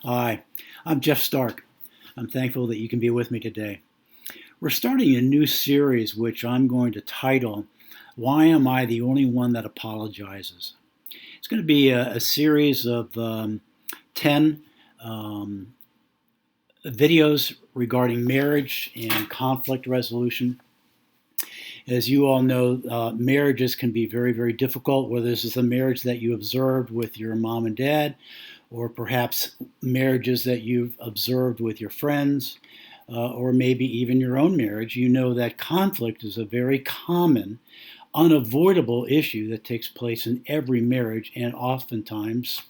Hi, I'm Jeff Stark. I'm thankful that you can be with me today. We're starting a new series which I'm going to title, Why Am I the Only One That Apologizes? It's going to be a series of 10 um, videos regarding marriage and conflict resolution. As you all know, marriages can be very, very difficult, whether this is a marriage that you observed with your mom and dad, or perhaps marriages that you've observed with your friends, or maybe even your own marriage. You know that conflict is a very common, unavoidable issue that takes place in every marriage, and oftentimes.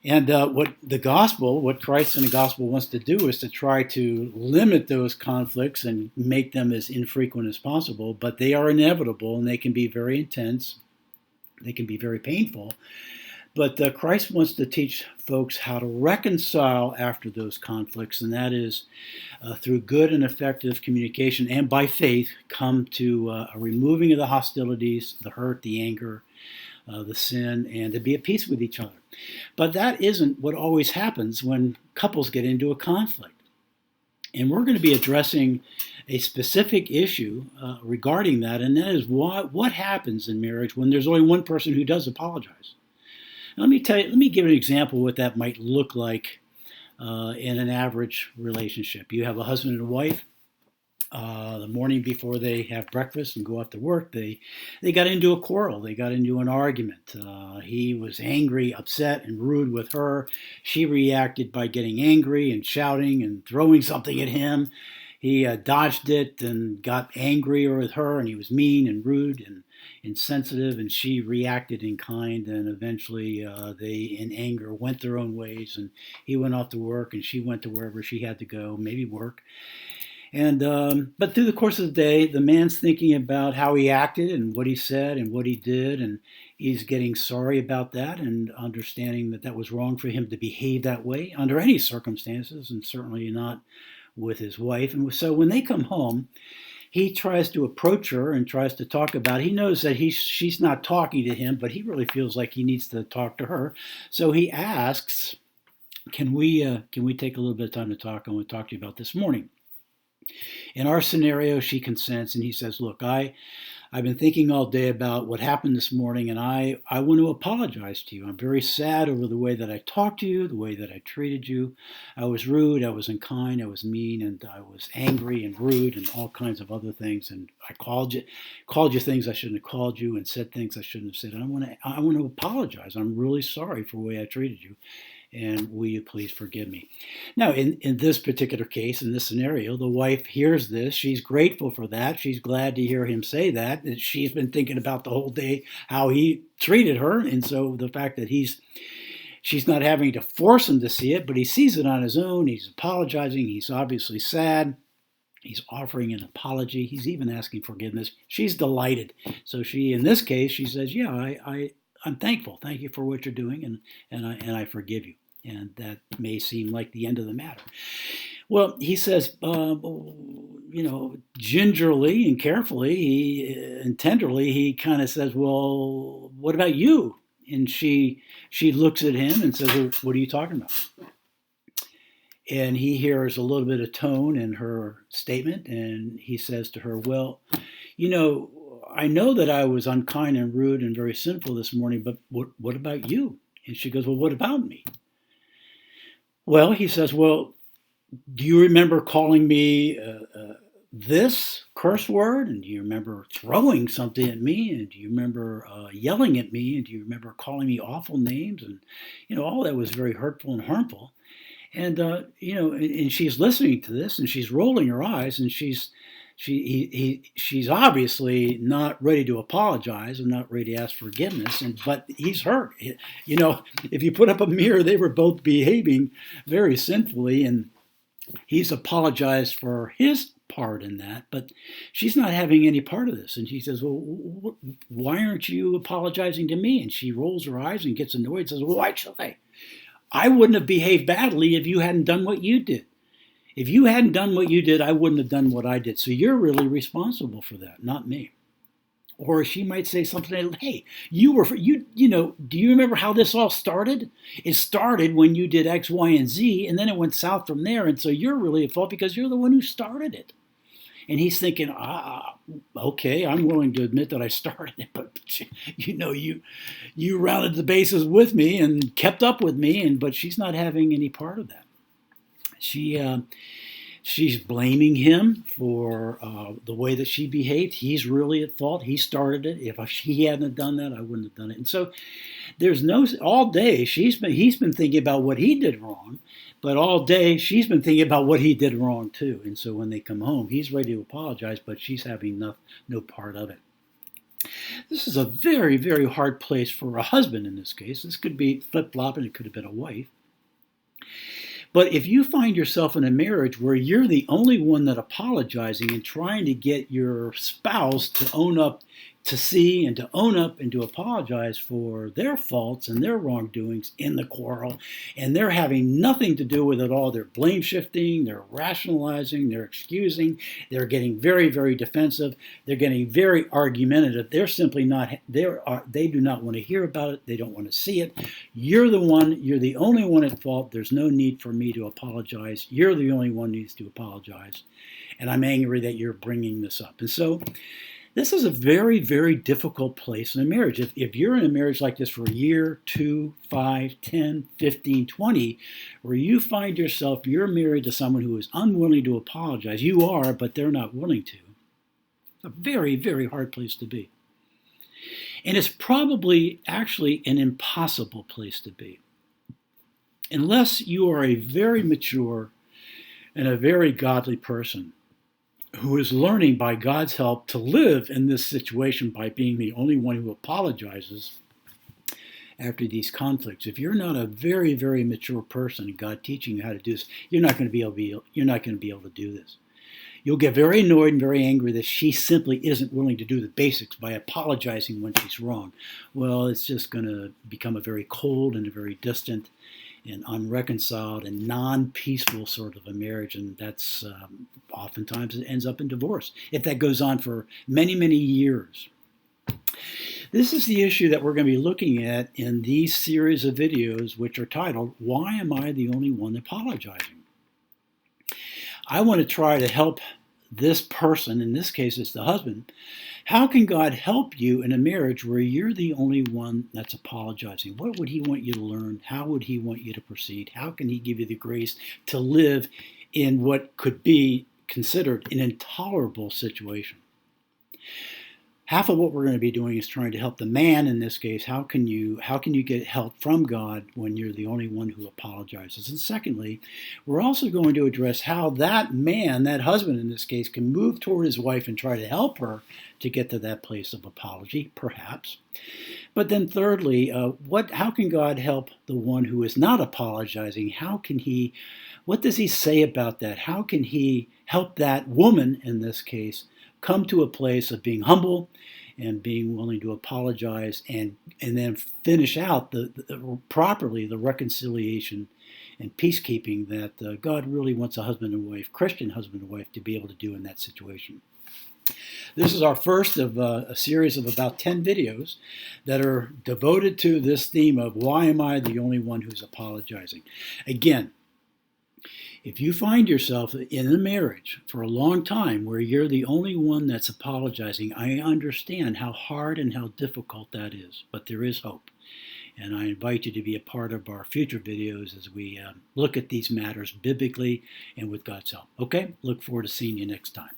And what Christ in the gospel wants to do is to try to limit those conflicts and make them as infrequent as possible, but they are inevitable and they can be very intense. They can be very painful. But Christ wants to teach folks how to reconcile after those conflicts, and that is through good and effective communication and by faith come to a removing of the hostilities, the hurt, the anger, the sin, and to be at peace with each other. But that isn't what always happens when couples get into a conflict. And we're going to be addressing a specific issue regarding that, and that is what happens in marriage when there's only one person who does apologize. Let me give an example of what that might look like in an average relationship. You have a husband and a wife. The morning before they have breakfast and go off to work, they got into a quarrel. They got into an argument. He was angry, upset, and rude with her. She reacted by getting angry and shouting and throwing something at him. He dodged it and got angrier with her, and he was mean and rude and insensitive, and she reacted in kind, and eventually they, in anger, went their own ways, and he went off to work, and she went to wherever she had to go, maybe work. And but through the course of the day, the man's thinking about how he acted and what he said and what he did, and he's getting sorry about that and understanding that that was wrong for him to behave that way under any circumstances, and certainly not with his wife. And so when they come home, he tries to approach her and tries to talk about it. He knows that she's not talking to him, but he really feels like he needs to talk to her. So he asks, can we take a little bit of time to talk? I want to talk to you about this morning. In our scenario, she consents, and he says, look, I've been thinking all day about what happened this morning, and I want to apologize to you. I'm very sad over the way that I talked to you, the way that I treated you. I was rude, I was unkind, I was mean, and I was angry and rude and all kinds of other things. And I called you things I shouldn't have called you and said things I shouldn't have said. And I want to apologize. I'm really sorry for the way I treated you. And will you please forgive me? Now, in this particular case, in this scenario, the wife hears this. She's grateful for that. She's glad to hear him say that. She's been thinking about the whole day how he treated her. And so the fact that she's not having to force him to see it, but he sees it on his own. He's apologizing. He's obviously sad. He's offering an apology. He's even asking forgiveness. She's delighted. So in this case, she says, yeah, I'm thankful. Thank you for what you're doing, and I forgive you. And that may seem like the end of the matter. Well, he says, gingerly and carefully and tenderly, he kind of says, well, what about you? And she looks at him and says, well, what are you talking about? And he hears a little bit of tone in her statement, and he says to her, well, I know that I was unkind and rude and very sinful this morning, but what about you? And she goes, well, what about me? Well, he says, well, do you remember calling me this curse word? And do you remember throwing something at me? And do you remember yelling at me? And do you remember calling me awful names? And, all that was very hurtful and harmful. And, and she's listening to this and she's rolling her eyes and she's obviously not ready to apologize and not ready to ask forgiveness, but he's hurt. If you put up a mirror, they were both behaving very sinfully, and he's apologized for his part in that, but she's not having any part of this. And she says, well, why aren't you apologizing to me? And she rolls her eyes and gets annoyed and says, well, why should I? I wouldn't have behaved badly if you hadn't done what you did. If you hadn't done what you did, I wouldn't have done what I did. So you're really responsible for that, not me. Or she might say something like, "Hey, do you remember how this all started? It started when you did X, Y, and Z, and then it went south from there, and so you're really at fault because you're the one who started it." And he's thinking, okay, I'm willing to admit that I started it, but you rounded the bases with me and kept up with me, but she's not having any part of that. She's blaming him for the way that she behaved. He's really at fault. He started it. If he hadn't done that, I wouldn't have done it. And so all day he's been thinking about what he did wrong, but all day she's been thinking about what he did wrong too. And so when they come home, he's ready to apologize, but she's having no part of it. This is a very, very hard place for a husband in this case. This could be flip-flopping. It could have been a wife. But if you find yourself in a marriage where you're the only one that apologizing and trying to get your spouse to own up, to see and to own up and to apologize for their faults and their wrongdoings in the quarrel, and they're having nothing to do with it all, they're blame shifting, they're rationalizing, they're excusing, they're getting very, very defensive, they're getting very argumentative, they're simply not, they do not want to hear about it, they don't want to see it. You're the only one at fault, there's no need for me to apologize, you're the only one who needs to apologize, and I'm angry that you're bringing this up. And so this is a very, very difficult place in a marriage. If you're in a marriage like this for a year, 2, 5, 10, 15, 20, where you find yourself, you're married to someone who is unwilling to apologize. You are, but they're not willing to. It's a very, very hard place to be. And it's probably actually an impossible place to be. Unless you are a very mature and a very godly person who is learning by God's help to live in this situation by being the only one who apologizes after these conflicts. If you're not a very, very mature person and God teaching you how to do this, you're not going to be able to do this. You'll get very annoyed and very angry that she simply isn't willing to do the basics by apologizing when she's wrong. Well, it's just going to become a very cold and a very distant and unreconciled and non-peaceful sort of a marriage, and that's oftentimes it ends up in divorce if that goes on for many, many years. This is the issue that we're going to be looking at in these series of videos, which are titled, "Why Am I the Only One Apologizing?" I want to try to help this person, in this case it's the husband. How can God help you in a marriage where you're the only one that's apologizing? What would he want you to learn? How would he want you to proceed? How can he give you the grace to live in what could be considered an intolerable situation? Half of what we're going to be doing is trying to help the man in this case. How can you get help from God when you're the only one who apologizes? And secondly, we're also going to address how that man, that husband in this case, can move toward his wife and try to help her to get to that place of apology, perhaps. But then thirdly, how can God help the one who is not apologizing? What does he say about that? How can he help that woman in this case come to a place of being humble and being willing to apologize and then finish out properly the reconciliation and peacekeeping that God really wants a husband and wife, Christian husband and wife, to be able to do in that situation. This is our first of a series of about 10 videos that are devoted to this theme of why am I the only one who's apologizing? Again, if you find yourself in a marriage for a long time where you're the only one that's apologizing, I understand how hard and how difficult that is, but there is hope. And I invite you to be a part of our future videos as we look at these matters biblically and with God's help. Okay? Look forward to seeing you next time.